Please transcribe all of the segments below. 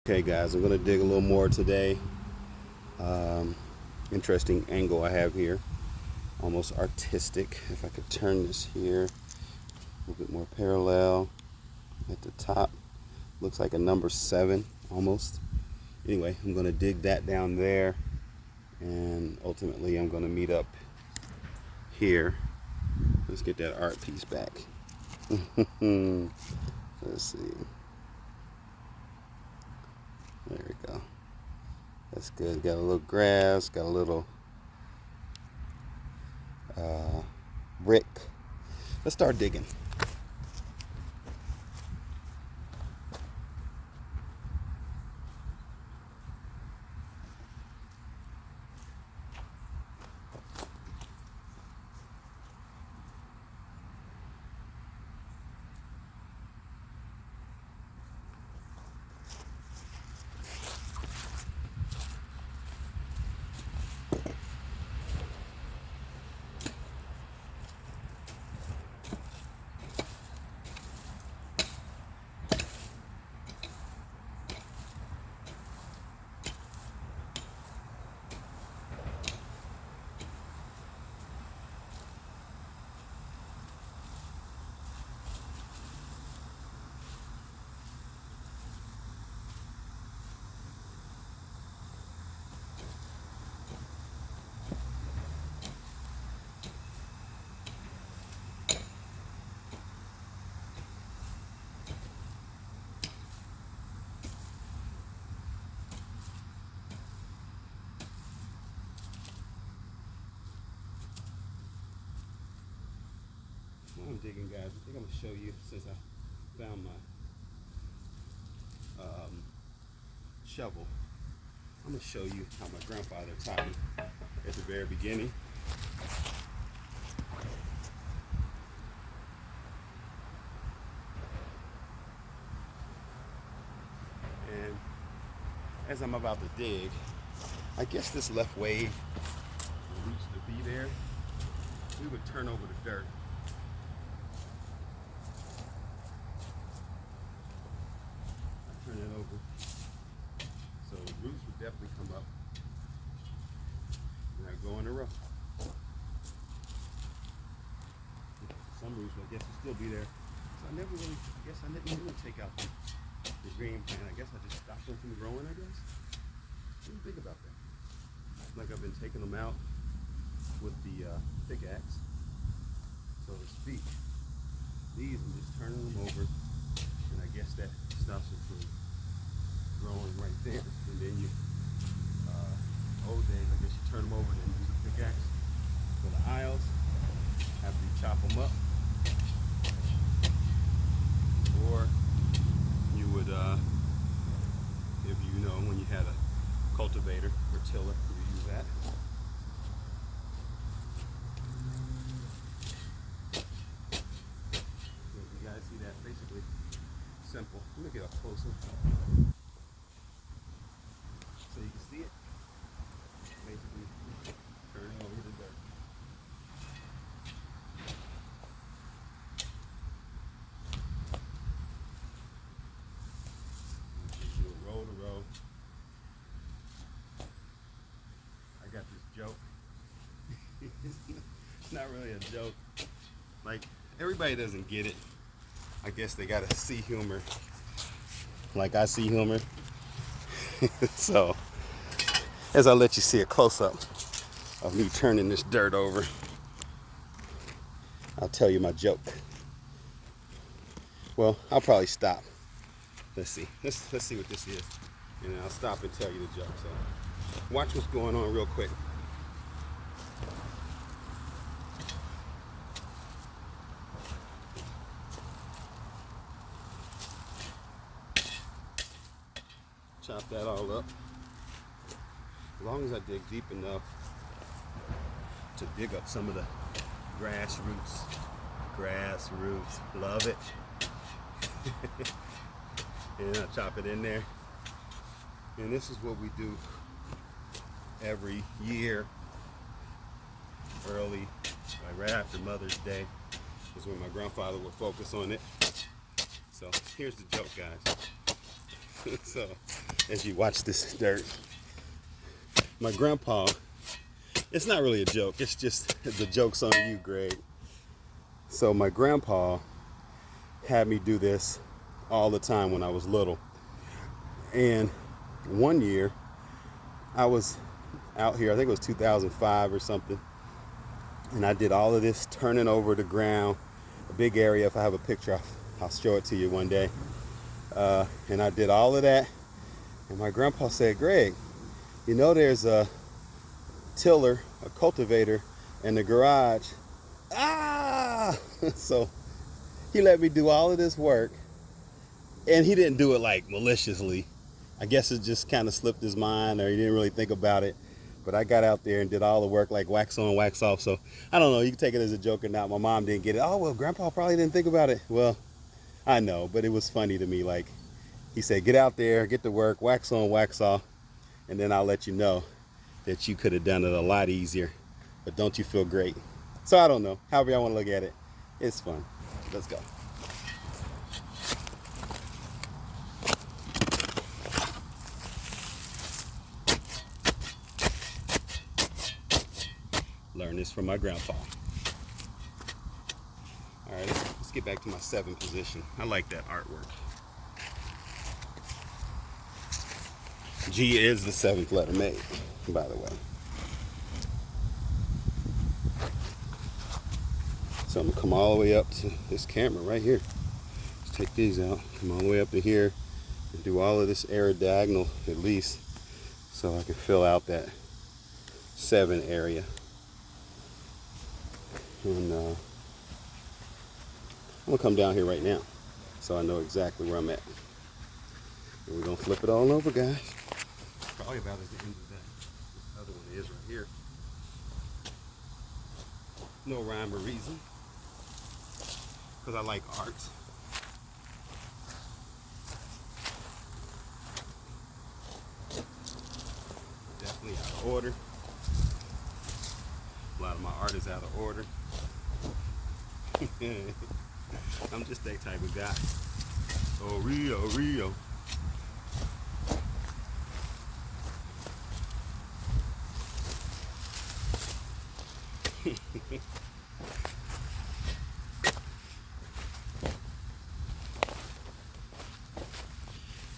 Okay guys, I'm going to dig a little more today. Interesting angle I have here. Almost artistic. If I could turn this here a little bit more parallel at the top. Looks like a number 7 almost. Anyway, I'm going to dig that down there, and ultimately I'm going to meet up here. Let's get that art piece back. Let's see. There we go. That's good. Got a little grass, got a little brick. Let's start digging. I'm digging, guys. I think I'm going to show you, since I found my shovel, I'm going to show you how my grandfather taught me at the very beginning. And as I'm about to dig, I guess this left wave used to be there. We would turn over the dirt. Turn it over. So the roots would definitely come up. And I go in a row. Some roots, I guess, will still be there. So I never really, I guess I didn't really take out the green plant. I guess I just stopped them from growing, I guess. What do you think about that? Like I've been taking them out with the pickaxe, so to speak. These, I'm just turning them over. And I guess that stops them from growing right there. And then you, old days, I guess you turn them over and then use a pickaxe for the aisles after you chop them up. Or you would, if you know, when you had a cultivator or tiller, you use that. You guys see that? Basically simple. Let me get up closer so you can see it. Basically turning over the dirt. Do a row to row. I got this joke. It's not really a joke. Like, everybody doesn't get it. I guess they gotta see humor like I see humor. So, as I let you see a close-up of me turning this dirt over, I'll tell you my joke. Well, I'll probably stop. Let's see. Let's see what this is, and then I'll stop and tell you the joke. So, watch what's going on real quick. Chop that all up. As long as I dig deep enough to dig up some of the grass roots. Love it. And I chop it in there. And this is what we do every year, early, like right after Mother's Day, is when my grandfather would focus on it. So here's the joke, guys. So as you watch this dirt. My grandpa, it's not really a joke, it's just the joke's on you, Greg. So my grandpa had me do this all the time when I was little. And one year I was out here, I think it was 2005 or something, and I did all of this turning over the ground, a big area. If I have a picture, I'll show it to you one day. And I did all of that, and my grandpa said, Greg, you know there's a tiller, a cultivator in the garage. So he let me do all of this work, and he didn't do it like maliciously. I guess it just kind of slipped his mind, or he didn't really think about it. But I got out there and did all the work, like wax on, wax off. So I don't know, you can take it as a joke or not. My mom didn't get it. Oh, well, Grandpa probably didn't think about it. Well, I know, but it was funny to me. Like, he said, get out there, get to work, wax on, wax off, and then I'll let you know that you could have done it a lot easier. But don't you feel great? So I don't know. However y'all want to look at it, it's fun. Let's go. Learn this from my grandpa. All right, let's get back to my 7 position. I like that artwork. G is the 7th letter made, by the way. So I'm gonna come all the way up to this camera right here. Let's take these out, come all the way up to here, and do all of this area diagonal at least, so I can fill out that 7 area. And I'm gonna come down here right now, so I know exactly where I'm at. And we're gonna flip it all over, guys. Probably about at the end of that. This other one is right here. No rhyme or reason, because I like art. Definitely out of order. A lot of my art is out of order. I'm just that type of guy. Oh, Rio.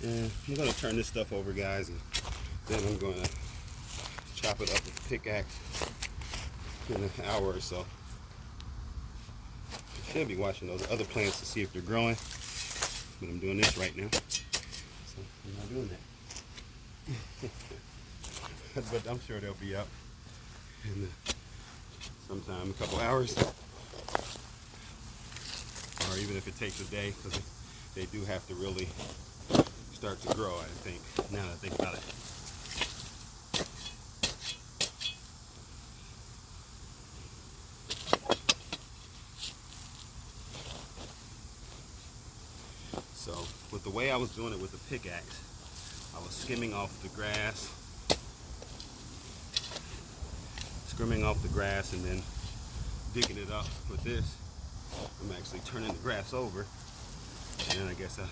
And I'm going to turn this stuff over, guys, and then I'm going to chop it up with a pickaxe in an hour or so. I should be watching those other plants to see if they're growing, but I'm doing this right now, so I'm not doing that. But I'm sure they'll be up in sometime, a couple hours, or even if it takes a day, because they do have to really start to grow, I think, now that I think about it. So with the way I was doing it with the pickaxe, I was skimming off the grass and then digging it up. With this, I'm actually turning the grass over, and then I guess I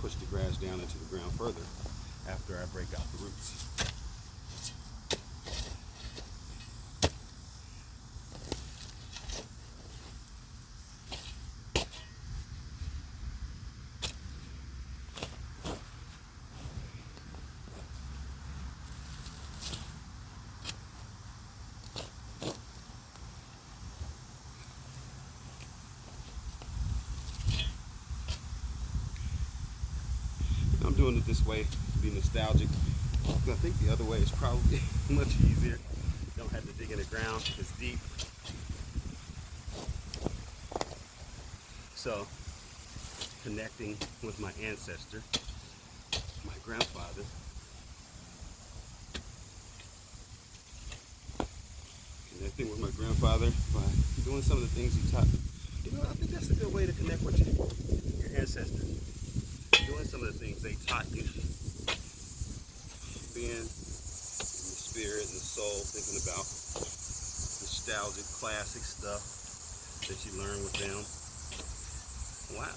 push the grass down into the ground further after I break out the roots. I'm doing it this way to be nostalgic. I think the other way is probably much easier. You don't have to dig in the ground as deep. So, connecting with my ancestor, my grandfather. Connecting with my grandfather by doing some of the things he taught me. You know, I think that's a good way to connect with your ancestors. Doing some of the things they taught you. Being in the spirit and the soul, thinking about nostalgic, classic stuff that you learn with them. Wow.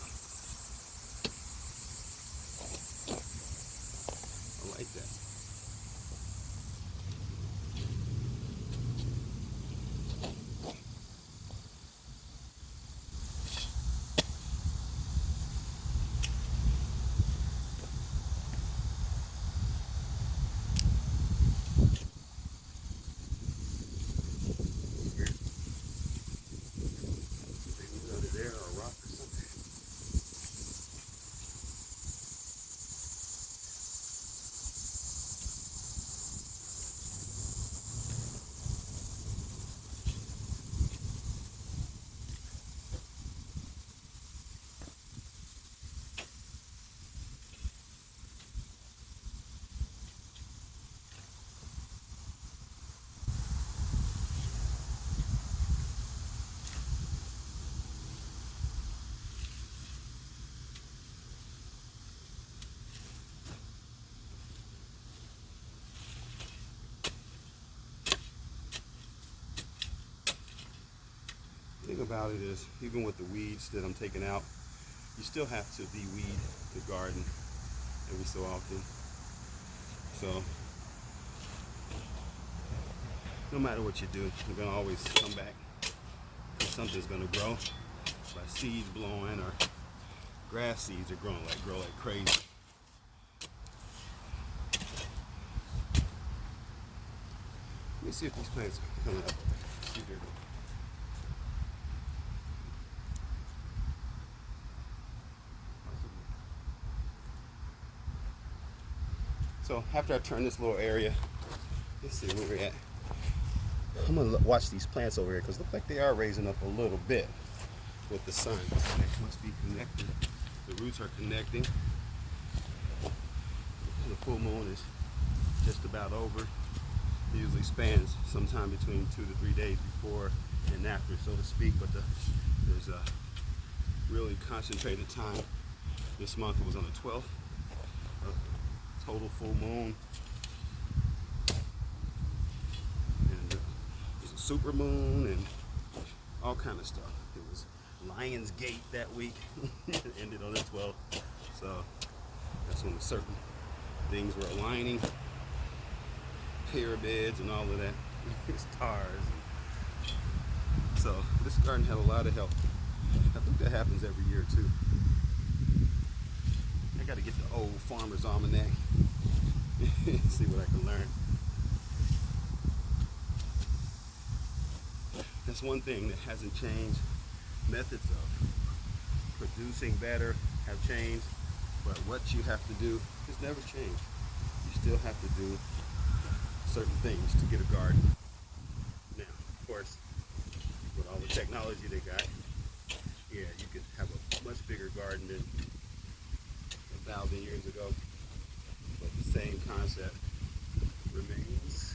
about it is, even with the weeds that I'm taking out, you still have to de-weed the garden every so often. So no matter what you do, you're gonna always come back. Something's gonna grow by seeds blowing, or grass seeds are grow like crazy. Let me see if these plants are coming up. See if they're good. So after I turn this little area, let's see where we're at. I'm gonna watch these plants over here because look like they are raising up a little bit with the sun. So they must be connected. The roots are connecting. The full moon is just about over. It usually spans sometime between 2 to 3 days before and after, so to speak. But there's a really concentrated time. This month it was on the 12th. Total full moon. And there's a super moon and all kind of stuff. It was Lion's Gate that week. It ended on the 12th. So that's when certain things were aligning. Pyramids and all of that. Stars. So this garden had a lot of help. I think that happens every year too. I got to get the old Farmer's Almanac. See what I can learn. That's one thing that hasn't changed. Methods of producing better have changed, but what you have to do has never changed. You still have to do certain things to get a garden. Now, of course, with all the technology they got, yeah, you could have a much bigger garden than 1,000 years ago, but the same concept remains.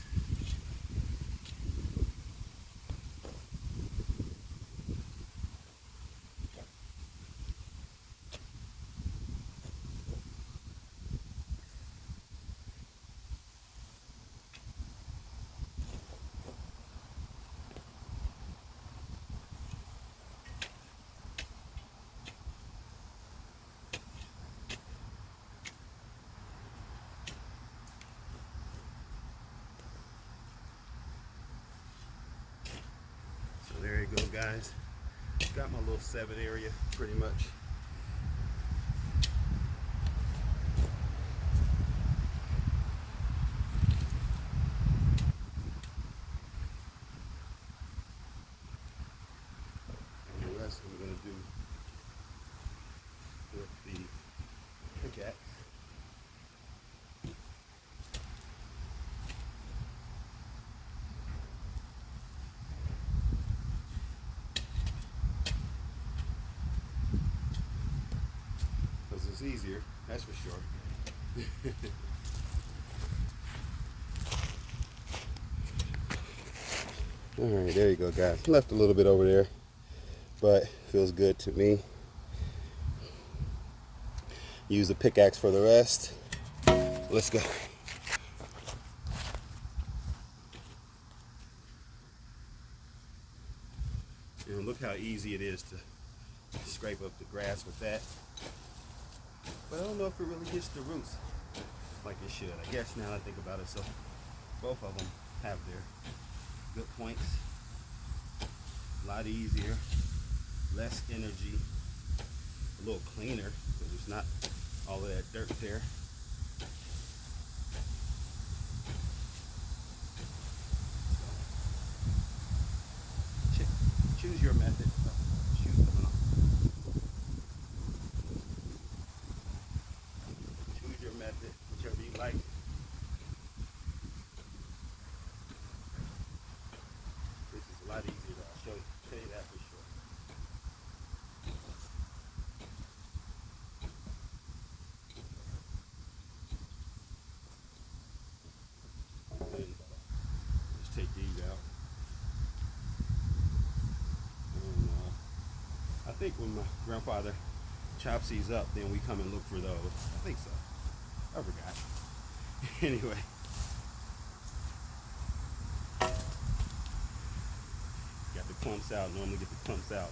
There you go, guys. Got my little 7 area pretty much. And the rest I'm going to do with the pickaxe. It's easier, that's for sure. All right, there you go, guys. Left a little bit over there, but feels good to me. Use the pickaxe for the rest. Let's go. And look how easy it is to scrape up the grass with that. But I don't know if it really hits the roots like it should. I guess now that I think about it, so both of them have their good points. A lot easier, less energy, a little cleaner because there's not all of that dirt there. So, choose your method. Shoes coming off. Choose your method, whichever you like. This is a lot easier, though. I'll tell you that for sure. And just take these out. And I think when my grandfather chops these up, then we come and look for those. I think so. I forgot. Anyway. Got the clumps out. Normally get the clumps out.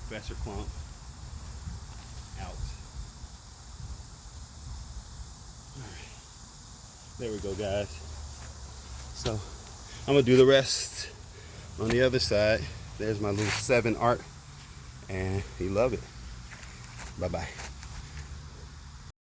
Professor Clump out. Alright. There we go, guys. So I'm gonna do the rest on the other side. There's my little 7 art, and he love it. Bye-bye.